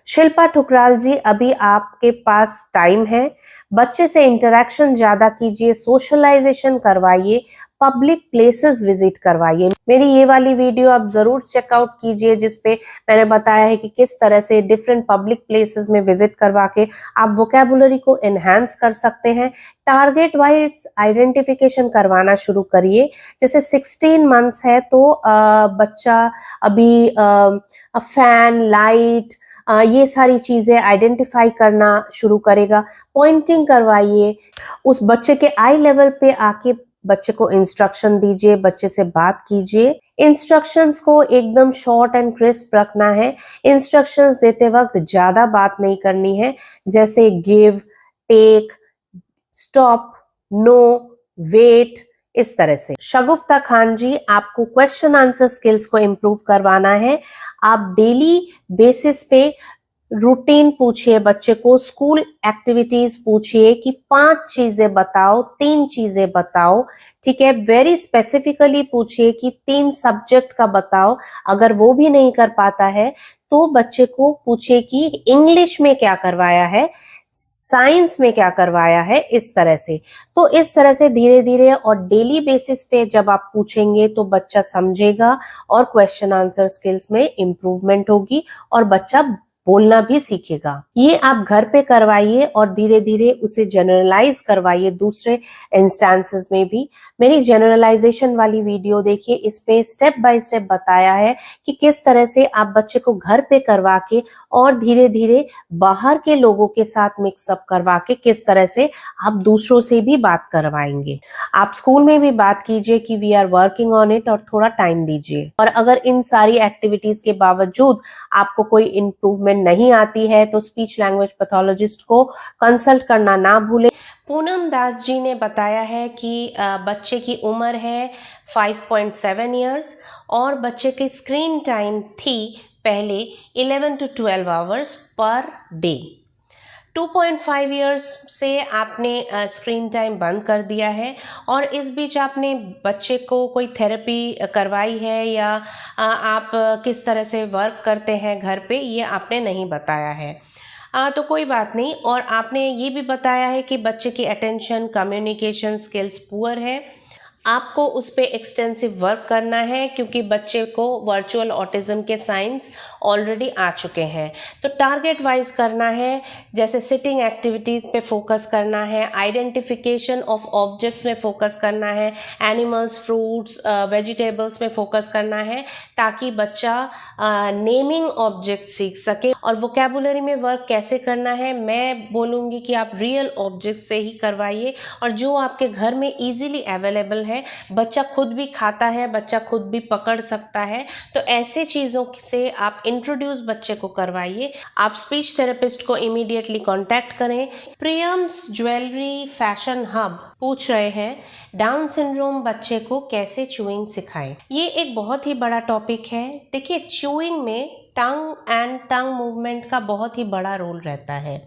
शिल्पा ठुकराल जी, अभी आपके पास टाइम है। बच्चे से इंटरेक्शन ज्यादा कीजिए, सोशलाइजेशन करवाइए, पब्लिक प्लेसेस विजिट करवाइए। मेरी ये वाली वीडियो आप जरूर चेकआउट कीजिए, जिसपे मैंने बताया है कि किस तरह से डिफरेंट पब्लिक प्लेसेस में विजिट करवा के आप वोकैबुलरी को एनहांस कर सकते हैं। टारगेट वाइज आइडेंटिफिकेशन करवाना शुरू करिए। जैसे 16 मंथ्स है तो बच्चा अभी फैन, लाइट, ये सारी चीजें आइडेंटिफाई करना शुरू करेगा। पॉइंटिंग करवाइए, उस बच्चे के आई लेवल पे आके बच्चे को इंस्ट्रक्शन दीजिए, बच्चे से बात कीजिए। इंस्ट्रक्शंस को एकदम शॉर्ट एंड क्रिस्प रखना है। इंस्ट्रक्शंस देते वक्त ज्यादा बात नहीं करनी है, जैसे give, take, stop, no, wait, इस तरह से। शगुफ्ता खान जी, आपको क्वेश्चन आंसर स्किल्स को इम्प्रूव करवाना है। आप डेली बेसिस पे रूटीन पूछिए बच्चे को, स्कूल एक्टिविटीज पूछिए कि 5 चीजें बताओ, 3 चीजें बताओ, ठीक है। वेरी स्पेसिफिकली पूछिए कि 3 सब्जेक्ट का बताओ। अगर वो भी नहीं कर पाता है तो बच्चे को पूछिए कि इंग्लिश में क्या करवाया है, साइंस में क्या करवाया है, इस तरह से। तो इस तरह से धीरे धीरे और डेली बेसिस पे जब आप पूछेंगे तो बच्चा समझेगा और क्वेश्चन आंसर स्किल्स में इंप्रूवमेंट होगी और बच्चा बोलना भी सीखेगा। ये आप घर पे करवाइए और धीरे धीरे उसे जनरलाइज करवाइए दूसरे इंस्टेंसेस में भी। मेरी जनरलाइजेशन वाली वीडियो देखिए, इस पे स्टेप बाय स्टेप बताया है कि किस तरह से आप बच्चे को घर पे करवा के और धीरे धीरे बाहर के लोगों के साथ मिक्सअप करवा के किस तरह से आप दूसरों से भी बात करवाएंगे। आप स्कूल में भी बात कीजिए कि we are working on it और थोड़ा टाइम दीजिए। और अगर इन सारी एक्टिविटीज के बावजूद आपको कोई इम्प्रूवमेंट नहीं आती है तो स्पीच लैंग्वेज पैथोलॉजिस्ट को कंसल्ट करना ना भूलें। पूनम दास जी ने बताया है कि बच्चे की उम्र है 5.7 इयर्स और बच्चे की स्क्रीन टाइम थी पहले 11 to 12 hours per day. 2.5 years से आपने स्क्रीन टाइम बंद कर दिया है और इस बीच आपने बच्चे को कोई थेरेपी करवाई है या आप किस तरह से वर्क करते हैं घर पे, ये आपने नहीं बताया है। तो कोई बात नहीं। और आपने ये भी बताया है कि बच्चे की अटेंशन कम्युनिकेशन स्किल्स पुअर है, आपको उस पर एक्सटेंसिव वर्क करना है क्योंकि बच्चे को वर्चुअल ऑटिज्म के साइंस ऑलरेडी आ चुके हैं। तो टारगेट वाइज करना है, जैसे सिटिंग एक्टिविटीज़ पे फोकस करना है, आइडेंटिफिकेशन ऑफ ऑब्जेक्ट्स में फोकस करना है, एनिमल्स, फ्रूट्स, वेजिटेबल्स में फोकस करना है ताकि बच्चा नेमिंग ऑब्जेक्ट सीख सके। और वोकैबुलरी में वर्क कैसे करना है, मैं बोलूँगी कि आप रियल ऑब्जेक्ट से ही करवाइए और जो आपके घर में ईजिली अवेलेबल है, बच्चा खुद भी खाता है, बच्चा खुद भी पकड़ सकता है, तो ऐसे चीज़ों से आप इंट्रोड्यूस बच्चे को करवाइए। आप स्पीच थेरेपिस्ट को इमीडिएटली कांटेक्ट करें। प्रियम्स ज्वेलरी फैशन हब पूछ रहे हैं, डाउन सिंड्रोम बच्चे को कैसे च्यूइंग सिखाएं। ये एक बहुत ही बड़ा टॉपिक है। देखिए, च्यूइंग में टंग एंड टंग मूवमेंट का बहुत ही बड़ा रोल रहता है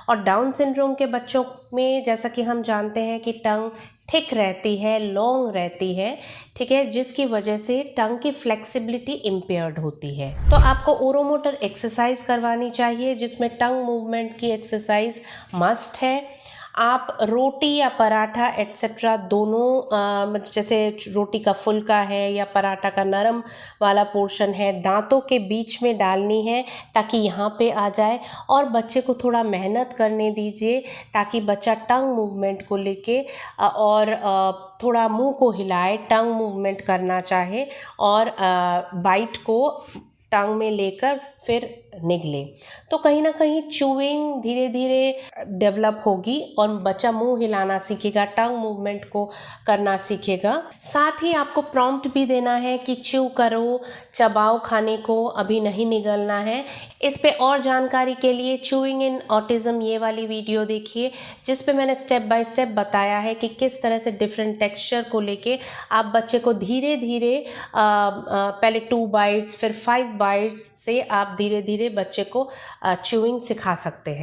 और डाउन सिंड्रोम के बच्चों में जैसा कि हम जानते हैं कि टंग थिक रहती है, लॉन्ग रहती है, ठीक है, जिसकी वजह से टंग की फ्लेक्सिबिलिटी इम्पेयर्ड होती है। तो आपको ओरोमोटर एक्सरसाइज करवानी चाहिए जिसमें टंग मूवमेंट की एक्सरसाइज मस्ट है। आप रोटी या पराठा एट्सेट्रा दोनों मतलब जैसे रोटी का फुल्का है या पराठा का नरम वाला पोर्शन है, दांतों के बीच में डालनी है ताकि यहाँ पे आ जाए और बच्चे को थोड़ा मेहनत करने दीजिए ताकि बच्चा टंग मूवमेंट को लेके और थोड़ा मुंह को हिलाए, टंग मूवमेंट करना चाहे और बाइट को टंग में लेकर फिर निगले। तो कहीं ना कहीं च्यूइंग धीरे धीरे डेवलप होगी और बच्चा मुंह हिलाना सीखेगा, टंग मूवमेंट को करना सीखेगा। साथ ही आपको प्रॉम्प्ट भी देना है कि च्यू करो, चबाओ खाने को, अभी नहीं निगलना है। इस पे और जानकारी के लिए च्यूइंग इन ऑटिज्म ये वाली वीडियो देखिए जिस पे मैंने स्टेप बाय स्टेप बताया है कि किस तरह से डिफरेंट टेक्सचर को लेके आप बच्चे को धीरे धीरे पहले 2 बाइट्स फिर 5 बाइट्स से आप धीरे धीरे बच्चे को च्यूइंग सिखा सकते हैं।